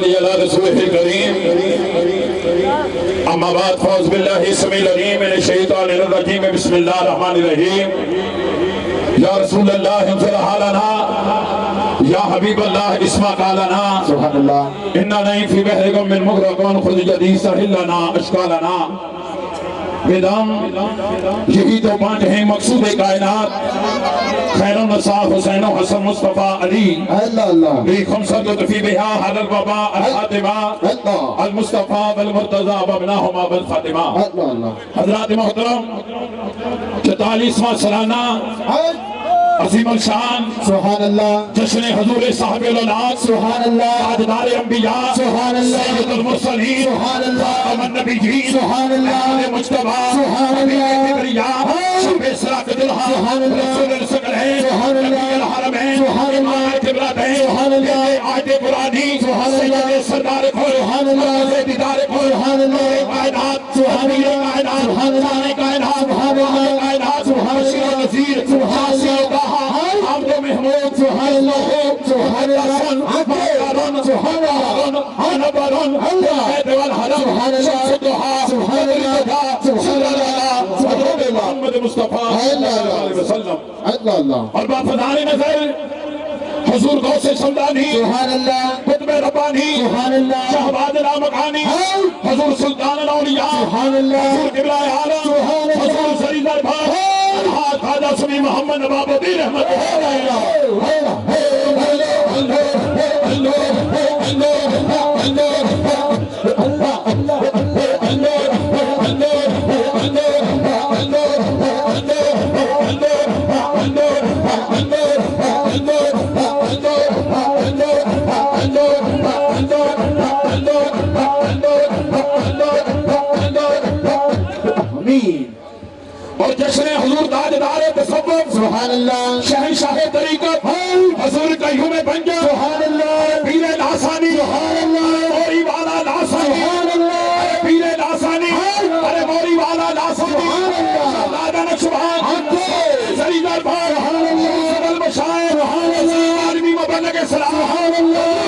صلی علی رسولہ الکریم اما بعد فاعوذ باللہ السمیع العلیم من الشیطان الرجیم بسم اللہ الرحمن الرحیم یا رسول اللہ انظر حالنا یا حبیب اللہ اسمع قالنا سبحان اللہ انا نعیم فی بحرکم من مغرقون خذ جدید سہل لنا اشکالنا بدم یہی تو پانچ ہیں مقصود کائنات خیر و نصاف حسین و حسن مصطفیٰ علی اللہ اللہ بی خمسة تفی بہا حد الوباء الحاتمہ المصطفیٰ والمرتضی وابناہما بالخاتمہ اللہ اللہ حضرات محترم 44واں سالانہ عظیم الشان سبحان اللہ جشن حضور صاحب الاولاد سبحان اللہ تاجدار انبیاء سبحان اللہ سید المرسلین سبحان اللہ خاتم النبیین سبحان اللہ احمد مجتبی سبحان اللہ کبریاء شب اسراء دلہا سبحان اللہ رسول الثقلین سبحان اللہ نبی الحرمین سبحان اللہ امام قبلتین سبحان اللہ عہد قرآنی سبحان اللہ سید سردار کھول سبحان اللہ دیدار کھول سبحان اللہ کائنات سبحان اللہ کائنات سبحان اللہ کائنات سبحان اللہ کائنات سبحان اللہ نذیر سبحان اللہ عبد و محمود سبحان اللہ سبحان اللہ مقارن سبحان اللہ حنبرن حید والحرم سبحان اللہ صدحا سبحان اللہ سبحان اللہ سبحان اللہ محمد مصطفیٰ صلی اللہ علیہ وسلم اللہ اللہ اور بافضان نظر حضور غوث سمدانی سبحان اللہ قطب ربانی سبحان اللہ شہباد الامکانی حضور سلطان الاولیاء سبحان اللہ حضور قبلہ عالم سبحان اللہ حضور سریدر بھار الحاج خواجہ سمی محمد نواب الدین احمد اور جشن حضور تاجدار تصوف سبحان اللہ شہنشاہ طریقت حضور قیوم بنجا سبحان اللہ پیر لاسانی سبحان اللہ موری والا لاسانی سبحان اللہ پیر لاسانی ارے موری والا لاسانی شہزادہ نقشبان سریدر بھار سبل المشاعر عالمی مبلغ سلام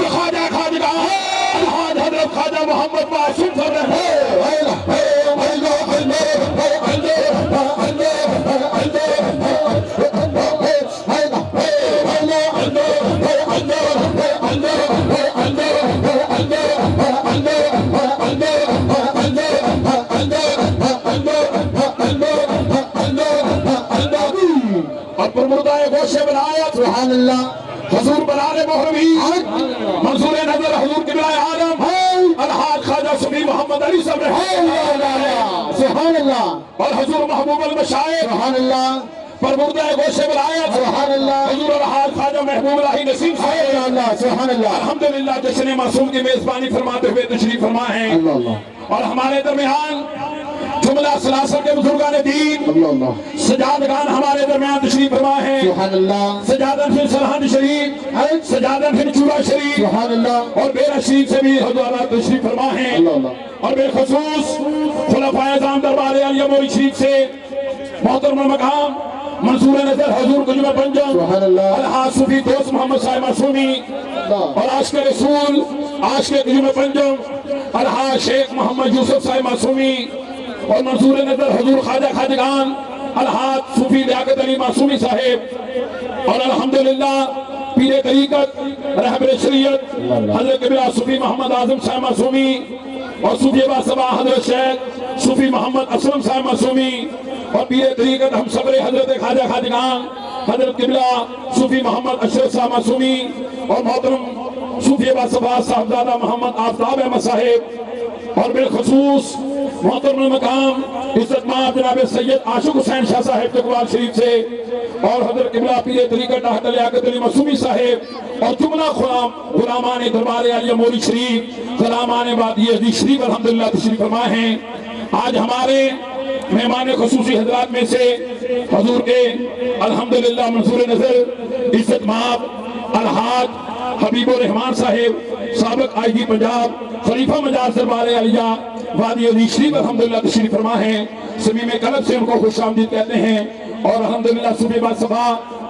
خواجہ خواجگاہ الحاج حضرت خواجہ محمد معصوم صاحب سبحان اللہ حضور بلال محرمی منصور نظر حضور قبلہ عالم الحاج خواجہ سمی محمد علی صاحب سبحان اللہ اور حضور محبوب المشاعر سبحان اللہ پرمردہ گوشِ ولایت سبحان اللہ حضور الحاج خواجہ محبوب الہی نسیم صاحب سبحان اللہ الحمدللہ جشن معصوم کی میزبانی فرماتے ہوئے تشریف فرما ہیں اور ہمارے درمیان جملہ سلاسل کے بزرگان دین سجادگان ہمارے درمیان تشریف فرما ہیں سبحان اللہ سجادن فی سرحند شریف سجادن فی چورا شریف سبحان اللہ اور بیرہ شریف سے بھی حضرات تشریف فرما ہیں اور بالخصوص خلفائے اعظام دربار عالیہ موری شریف سے محترم المقام منصور نظر حضور قجم پنجم سبحان اللہ الحاج صوفی دوست محمد صاحب معصومی اور عاشق رسول عاشق قجم پنجم الحاج شیخ محمد یوسف صاحب معصومی اور منصور نظر حضور خواجہ خواجگان الحاج صوفی لیاقت علی معصومی صاحب اور الحمدللہ پیر طریقت رہبر شریعت حضرت قبلہ صوفی محمد اعظم صاحب معصومی اور صوفی باسبہ حضرت شیخ صوفی محمد اسلم صاحب معصومی اور پیر طریقت ہم صبر حضرت خواجہ خواجگان حضرت قبلہ صوفی محمد اشرف صاحب معصومی اور محترم صوفی باسبہ صاحبزادہ محمد آفتاب احمد صاحب اور بالخصوص محترم المقام عزت مآب جناب سید عاشق حسین شاہ صاحب تقوال شریف سے اور حضرت قبلہ پیر طریقت ڈاکٹر لیاقت علی معصومی صاحب اور جملہ غلامان دربار عالیہ موری شریف غلامان وادی ازدی شریف الحمدللہ تشریف فرما ہیں آج ہمارے مہمان خصوصی حضرات میں سے حضور کے الحمدللہ منصور نظر عزت مآب الحاج حبیب الرحمان صاحب سابق آئی جی پنجاب خلیفہ مجاز دربار عالیہ وادی علی شریف الحمدللہ تشریف فرما ہیں سمیم قلب سے ان کو خوش آمدید کہتے ہیں اور الحمدللہ صوفی باسبہ